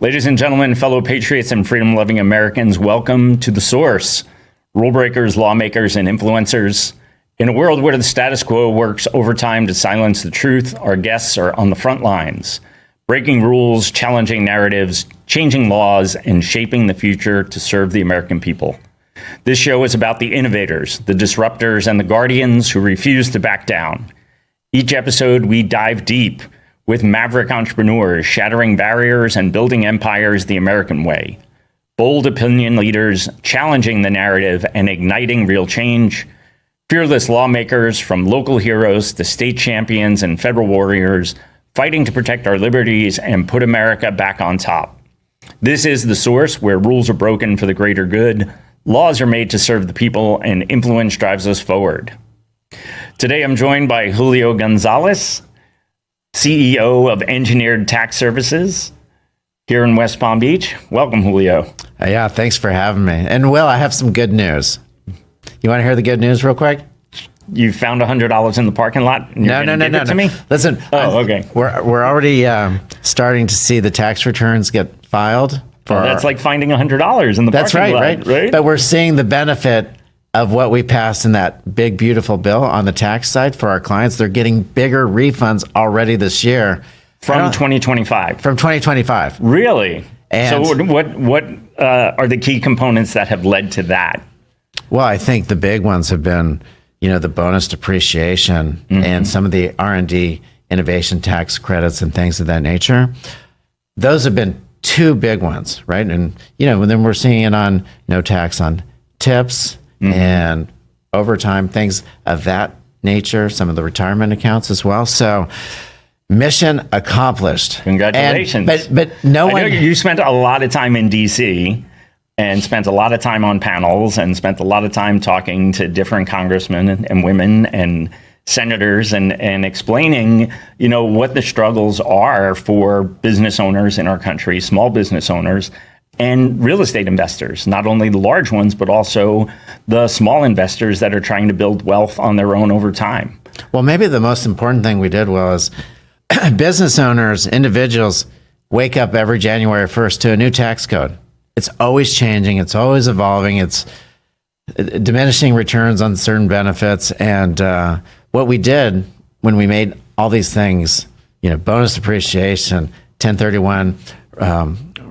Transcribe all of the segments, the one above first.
Ladies and gentlemen, fellow patriots and freedom-loving Americans, welcome to The Source. Rule breakers, lawmakers, and influencers. In a world where the status quo works overtime to silence the truth, our guests are on the front lines, breaking rules, challenging narratives, changing laws, and shaping the future to serve the American people. This show is about the innovators, the disruptors, and the guardians who refuse to back down. Each episode, we dive deep with maverick entrepreneurs shattering barriers and building empires the American way. Bold opinion leaders challenging the narrative and igniting real change. Fearless lawmakers from local heroes to state champions and federal warriors fighting to protect our liberties and put America back on top. This is The Source, where rules are broken for the greater good, laws are made to serve the people, and influence drives us forward. Today, I'm joined by Julio Gonzalez, CEO of Engineered Tax Services here in West Palm Beach. Welcome, Julio. Yeah, thanks for having me. And Will, I have some good news. You want to hear the good news real quick? You found $100 in the parking lot? And No. To me? Listen. Okay. We're already starting to see the tax returns get filed. That's like finding $100 in the That's parking lot. That's right. But we're seeing the benefit of what we passed in that big, beautiful bill on the tax side for our clients. They're getting bigger refunds already this year. From 2025? From 2025. Really? And so what are the key components that have led to that? Well, I think the big ones have been, the bonus depreciation and some of the R&D innovation tax credits and things of that nature. Those have been two big ones, right? And, and then we're seeing it on no tax on tips and overtime, things of that nature, some of the retirement accounts as well. So mission accomplished. Congratulations. But no one... I know you spent a lot of time in D.C., and spent a lot of time on panels and spent a lot of time talking to different congressmen and women and senators and explaining, what the struggles are for business owners in our country, small business owners and real estate investors, not only the large ones, but also the small investors that are trying to build wealth on their own over time. Well, maybe the most important thing we did was business owners, individuals wake up every January 1st to a new tax code. It's always changing. It's always evolving. It's diminishing returns on certain benefits. And what we did when we made all these things, bonus depreciation, 1031,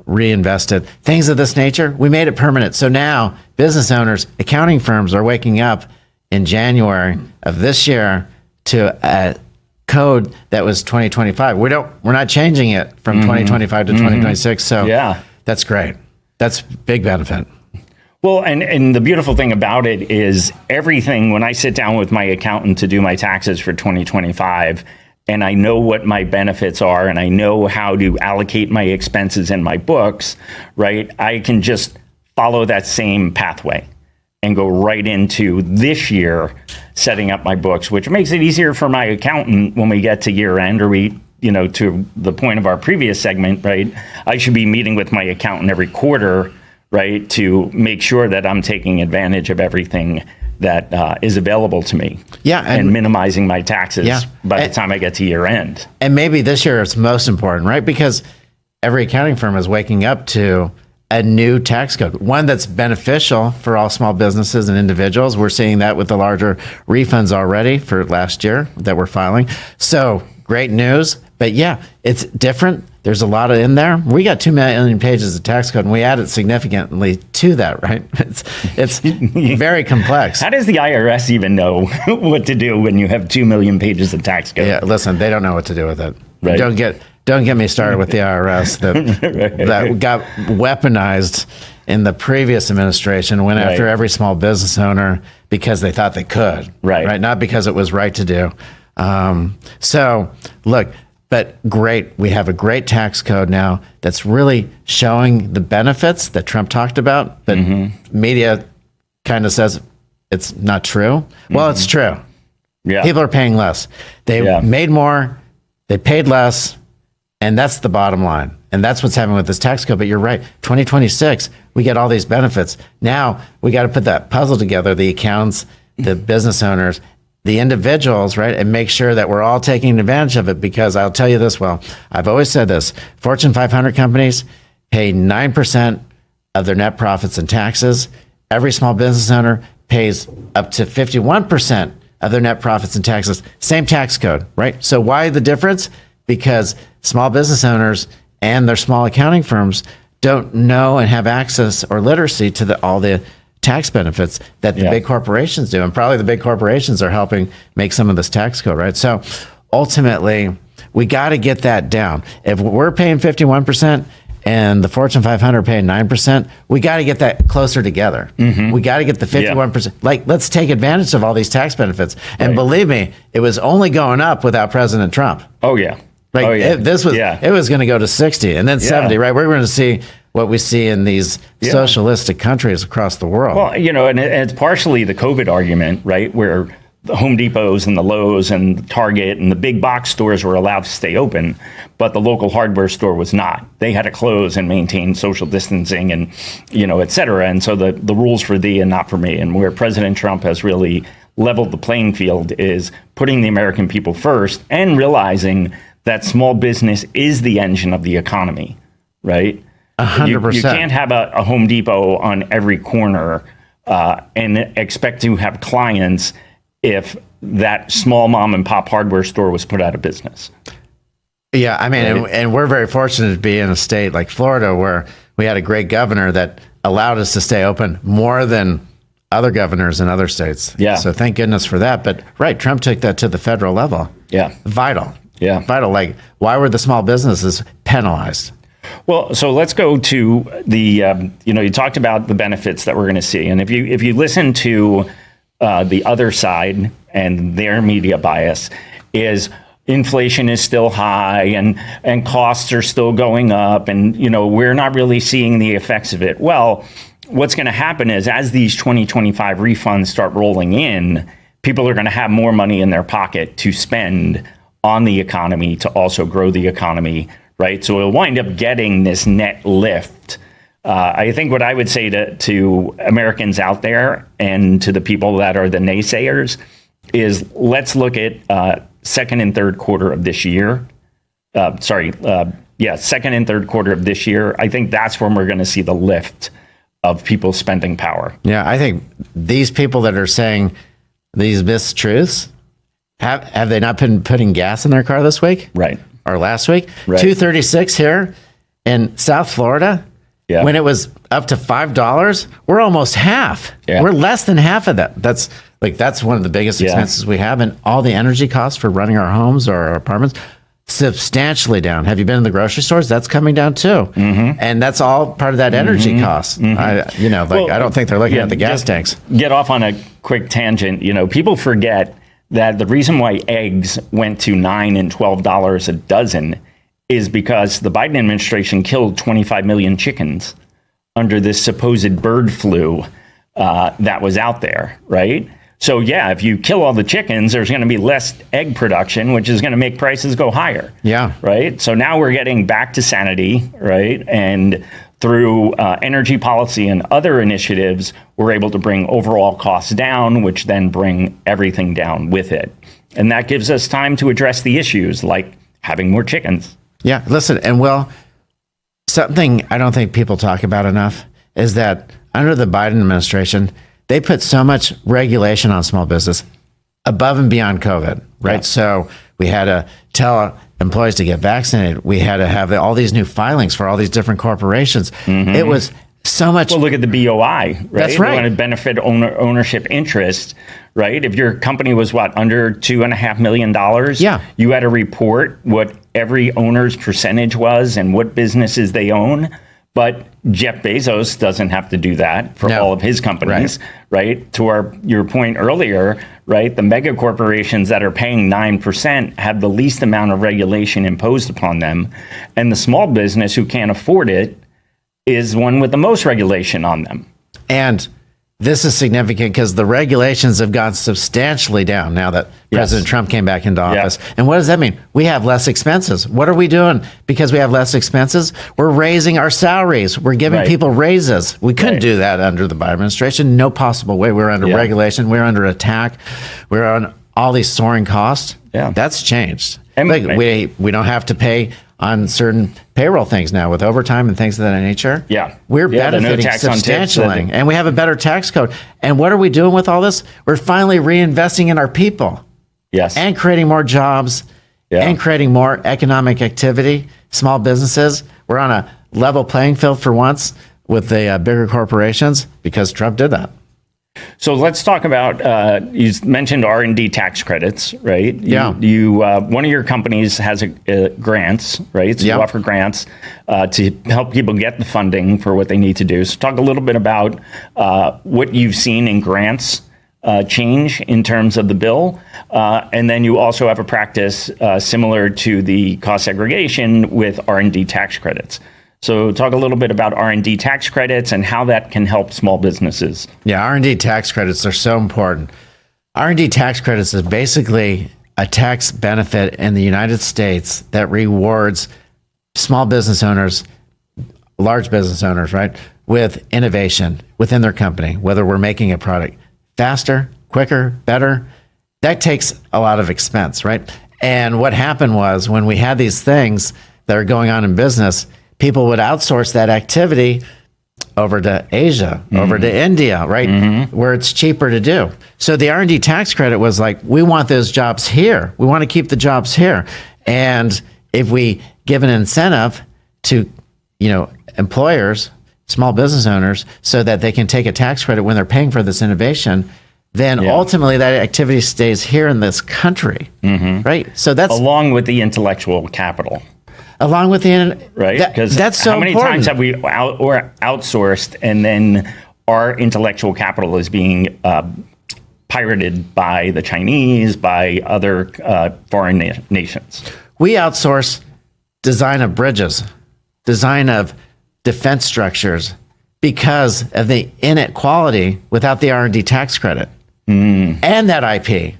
reinvested, things of this nature, we made it permanent. So now business owners, accounting firms are waking up in January of this year to a code that was 2025. We're not changing it from 2025 to 2026. So yeah, that's great. That's big benefit. Well, and the beautiful thing about it is everything, when I sit down with my accountant to do my taxes for 2025, and I know what my benefits are, and I know how to allocate my expenses in my books, right? I can just follow that same pathway and go right into this year setting up my books, which makes it easier for my accountant when we get to year end, or to the point of our previous segment, right? I should be meeting with my accountant every quarter, right, to make sure that I'm taking advantage of everything that is available to me. Yeah, and minimizing my taxes by the time I get to year end. And maybe this year it's most important, right? Because every accounting firm is waking up to a new tax code, one that's beneficial for all small businesses and individuals. We're seeing that with the larger refunds already for last year that we're filing. So great news. But yeah, it's different. There's a lot in there. We got 2 million pages of tax code, and we added significantly to that, right? It's very complex. How does the IRS even know what to do when you have 2 million pages of tax code? Yeah, listen, they don't know what to do with it. Right. Don't get me started with the IRS that got weaponized in the previous administration, went after every small business owner because they thought they could, right? Not because it was right to do. So look, but great. We have a great tax code now that's really showing the benefits that Trump talked about, but media kind of says it's not true. Well, it's true. Yeah. People are paying less. They made more, they paid less, and that's the bottom line. And that's what's happening with this tax code. But you're right. 2026, we get all these benefits. Now we got to put that puzzle together, the accountants, the business owners, the individuals, right? And make sure that we're all taking advantage of it, because I'll tell you this, well, I've always said this, Fortune 500 companies, pay 9% of their net profits in taxes. Every small business owner pays up to 51% of their net profits in taxes. Same tax code, right? So why the difference? Because small business owners and their small accounting firms don't know and have access or literacy to all the tax benefits that the big corporations do. And probably the big corporations are helping make some of this tax code, right? So ultimately, we got to get that down. If we're paying 51%, and the Fortune 500 paying 9%, we got to get that closer together. We got to get the 51%. Like, let's take advantage of all these tax benefits. And believe me, it was only going up without President Trump. Oh, yeah. Like, it was going to go to 60 and then 70, right? We're going to see what we see in these socialistic countries across the world. Well, and it's partially the COVID argument, right? Where the Home Depots and the Lowe's and Target and the big box stores were allowed to stay open, but the local hardware store was not. They had to close and maintain social distancing and, et cetera. And so the rules for thee and not for me. And where President Trump has really leveled the playing field is putting the American people first and realizing that small business is the engine of the economy, right? 100%. You can't have a Home Depot on every corner and expect to have clients if that small mom and pop hardware store was put out of business. Yeah, I mean, and we're very fortunate to be in a state like Florida where we had a great governor that allowed us to stay open more than other governors in other states. Yeah. So thank goodness for that. But Trump took that to the federal level. Yeah. Vital. Yeah. Vital. Like, why were the small businesses penalized? Well, so let's go to the, you talked about the benefits that we're going to see. And if you listen to the other side and their media bias is inflation is still high and costs are still going up and, we're not really seeing the effects of it. Well, what's going to happen is as these 2025 refunds start rolling in, people are going to have more money in their pocket to spend on the economy to also grow the economy, right? So we'll wind up getting this net lift. I think what I would say to Americans out there and to the people that are the naysayers is let's look at second and third quarter of this year. Second and third quarter of this year. I think that's when we're going to see the lift of people's spending power. Yeah, I think these people that are saying these mistruths, have they not been putting gas in their car this week? Right. Or last week? Right. $2.36 here in South Florida. Yeah. When it was up to $5, we're almost half. Yeah. We're less than half of that. That's one of the biggest expenses we have, and all the energy costs for running our homes or our apartments substantially down. Have you been in the grocery stores? That's coming down too, and that's all part of that energy cost. I don't think they're looking at the gas tanks. Get off on a quick tangent. People forget that the reason why eggs went to $9 and $12 a dozen is because the Biden administration killed 25 million chickens under this supposed bird flu that was out there, right? So yeah, if you kill all the chickens, there's going to be less egg production, which is going to make prices go higher. Yeah. Right. So now we're getting back to sanity, right? And through energy policy and other initiatives, we're able to bring overall costs down, which then bring everything down with it. And that gives us time to address the issues like having more chickens. Yeah, listen, and something I don't think people talk about enough is that under the Biden administration, they put so much regulation on small business above and beyond COVID, right? Yeah. So we had to tell employees to get vaccinated. We had to have all these new filings for all these different corporations. It was so much. Well, look at the BOI, right? That's right. They want to benefit ownership interest, right? If your company was under $2.5 million, you had to report what every owner's percentage was and what businesses they own. But Jeff Bezos doesn't have to do that for all of his companies, right? To your point earlier, right? The mega corporations that are paying 9% have the least amount of regulation imposed upon them. And the small business who can't afford it is one with the most regulation on them. And this is significant because the regulations have gone substantially down now that President Trump came back into office. Yeah. And what does that mean? We have less expenses. What are we doing because we have less expenses? We're raising our salaries. We're giving people raises. We couldn't do that under the Biden administration. No possible way. We're under regulation. We're under attack. We're on all these soaring costs. Yeah. That's changed. And we don't have to pay on certain payroll things now with overtime and things of that nature. Yeah. We're Yeah, the no benefiting tax on tips, substantially. And we have a better tax code. And what are we doing with all this? We're finally reinvesting in our people. Yes. And creating more jobs and creating more economic activity, small businesses. We're on a level playing field for once with the bigger corporations because Trump did that. So let's talk about, you mentioned R&D tax credits, right? You one of your companies has grants, right? So you offer grants to help people get the funding for what they need to do. So talk a little bit about what you've seen in grants change in terms of the bill. And then you also have a practice similar to the cost segregation with R&D tax credits. So talk a little bit about R&D tax credits and how that can help small businesses. Yeah, R&D tax credits are so important. R&D tax credits is basically a tax benefit in the United States that rewards small business owners, large business owners, right, with innovation within their company, whether we're making a product faster, quicker, better. That takes a lot of expense, right? And what happened was when we had these things that are going on in business, people would outsource that activity over to Asia, over to India, right? Where it's cheaper to do. So the R&D tax credit was like, we want those jobs here. We want to keep the jobs here. And if we give an incentive to, employers, small business owners, so that they can take a tax credit when they're paying for this innovation, then ultimately that activity stays here in this country, right? So that's along with the intellectual capital. Along with the right, because that's so how many important. times have we outsourced and then our intellectual capital is being pirated by the Chinese, by other foreign nations? We outsource design of bridges, design of defense structures because of the inequality without the R&D tax credit and that IP.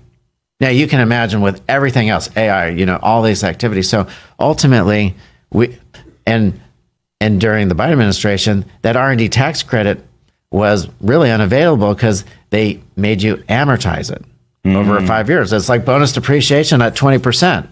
Now you can imagine with everything else, AI, all these activities. So ultimately, and during the Biden administration, that R&D tax credit was really unavailable because they made you amortize it over 5 years. It's like bonus depreciation at 20%.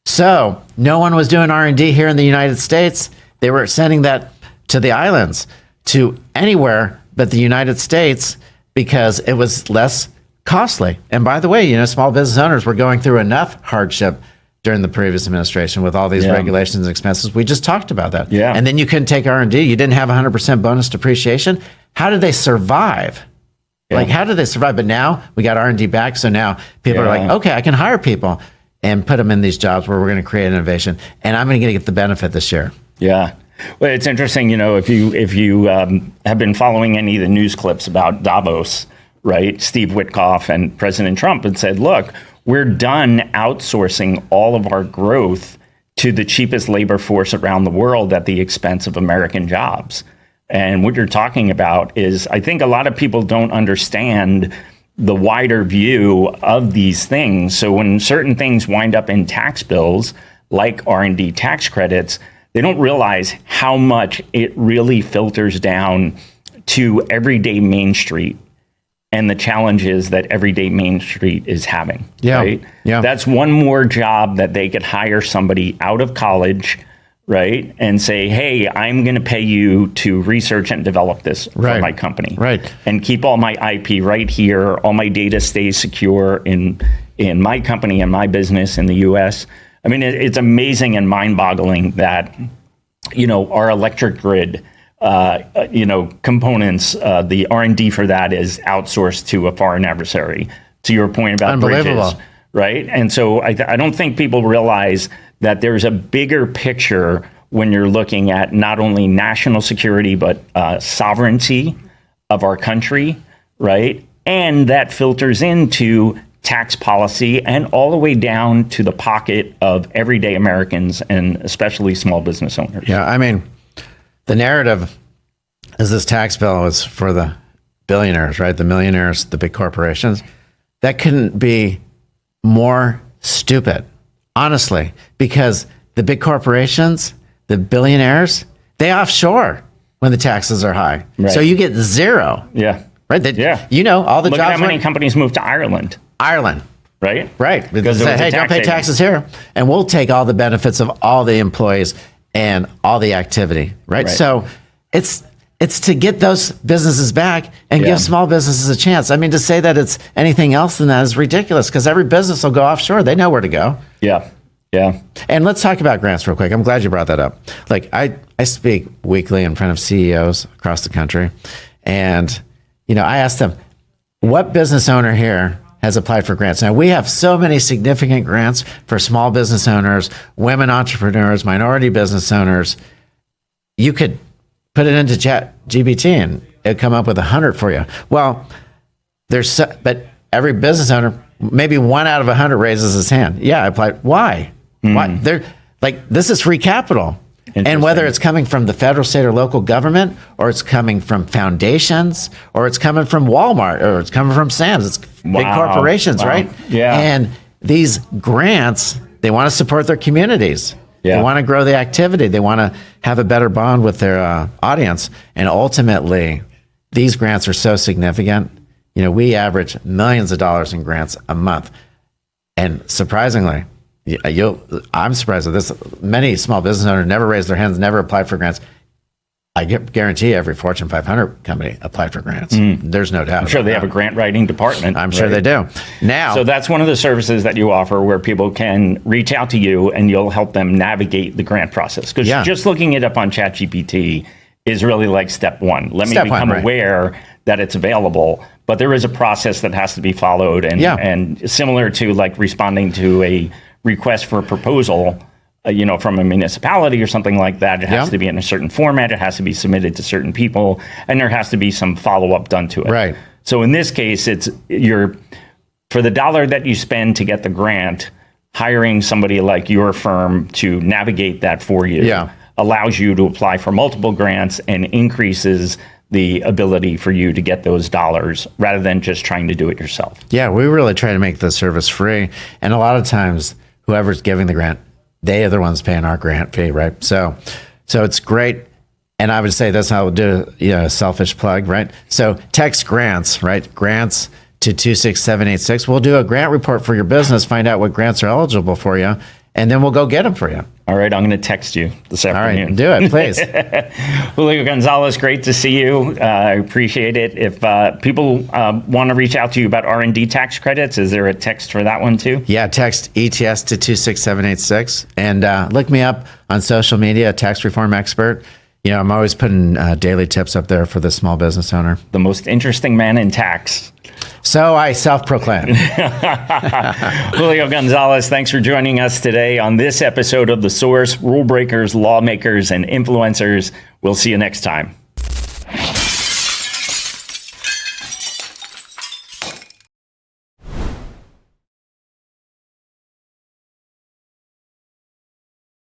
So no one was doing R&D here in the United States. They were sending that to the islands, to anywhere but the United States, because it was less costly. And by the way, small business owners were going through enough hardship during the previous administration with all these regulations and expenses. We just talked about that. Yeah. And then you couldn't take R&D. You didn't have 100% bonus depreciation. How did they survive? Like, how did they survive? But now we got R&D back. So now people are like, okay, I can hire people and put them in these jobs where we're going to create innovation. And I'm going to get the benefit this year. Yeah. Well, it's interesting, if you have been following any of the news clips about Davos, right? Steve Witkoff and President Trump had said, look, we're done outsourcing all of our growth to the cheapest labor force around the world at the expense of American jobs. And what you're talking about is, I think a lot of people don't understand the wider view of these things. So when certain things wind up in tax bills, like R&D tax credits, they don't realize how much it really filters down to everyday Main Street and the challenges that everyday Main Street is having. Right? That's one more job that they could hire somebody out of college, right? And say, hey, I'm going to pay you to research and develop this for my company. Right. And keep all my IP right here. All my data stays secure in my company and my business in the US. I mean, it's amazing and mind-boggling that, our electric grid, components, the R&D for that is outsourced to a foreign adversary. To your point about bridges, right? And so I don't think people realize that there's a bigger picture when you're looking at not only national security, but sovereignty of our country, right? And that filters into tax policy and all the way down to the pocket of everyday Americans and especially small business owners. Yeah, I mean, the narrative is this tax bill is for the billionaires, right? The millionaires, the big corporations. That couldn't be more stupid, honestly, because the big corporations, the billionaires, they offshore when the taxes are high. Right. So you get zero. Yeah. Right? All the Look jobs. at how many companies moved to Ireland. right? Right. Because Say, it was a hey, don't tax pay savings. taxes here. And we'll take all the benefits of all the employees and all the activity. Right. Right. So it's to get those businesses back and Yeah. give small businesses a chance. I mean, to say that it's anything else than that is ridiculous, because every business will go offshore. They know where to go. Yeah. Yeah. And let's talk about grants real quick. I'm glad you brought that up. Like I speak weekly in front of CEOs across the country. And, I asked them, what business owner here has applied for grants? Now, we have so many significant grants for small business owners, women entrepreneurs, minority business owners. You could put it into ChatGPT and it'd come up with 100 for you. Well, but every business owner, maybe 1 out of 100 raises his hand. Yeah, I applied. Why? Why? They're like, this is free capital. And whether it's coming from the federal, state, or local government, or it's coming from foundations, or it's coming from Walmart, or it's coming from Sam's, it's big corporations, right? Yeah. And these grants, they want to support their communities. Yeah. They want to grow the activity. They want to have a better bond with their audience. And ultimately, these grants are so significant. We average millions of dollars in grants a month. And surprisingly, I'm surprised at this. Many small business owners never raised their hands, never applied for grants. I guarantee every Fortune 500 company applied for grants. There's no doubt. I'm sure they have a grant writing department. I'm sure they do. Now, So that's one of the services that you offer where people can reach out to you and you'll help them navigate the grant process. Because just looking it up on ChatGPT is really like step one. Let me become aware that it's available. But there is a process that has to be followed. And similar to like responding to a request for a proposal, from a municipality or something like that, it has to be in a certain format. It has to be submitted to certain people, and there has to be some follow-up done to it. Right. So in this case, it's for the dollar that you spend to get the grant, hiring somebody like your firm to navigate that for you allows you to apply for multiple grants and increases the ability for you to get those dollars rather than just trying to do it yourself. Yeah, we really try to make the service free. And a lot of times, whoever's giving the grant, they are the ones paying our grant fee, right? So it's great. And I would say this, I would do a selfish plug, right? So text grants, right? Grants to 26786. We'll do a grant report for your business, find out what grants are eligible for you, and then we'll go get them for you. All right, I'm going to text you this afternoon. All right, do it, please. Julio Gonzalez, great to see you. I appreciate it. If people want to reach out to you about R&D tax credits, is there a text for that one too? Yeah, text ETS to 26786. And look me up on social media, tax reform expert. I'm always putting daily tips up there for the small business owner. The most interesting man in tax. So I self-proclaim. Julio Gonzalez, thanks for joining us today on this episode of The Source, Rule Breakers, Lawmakers, and Influencers. We'll see you next time.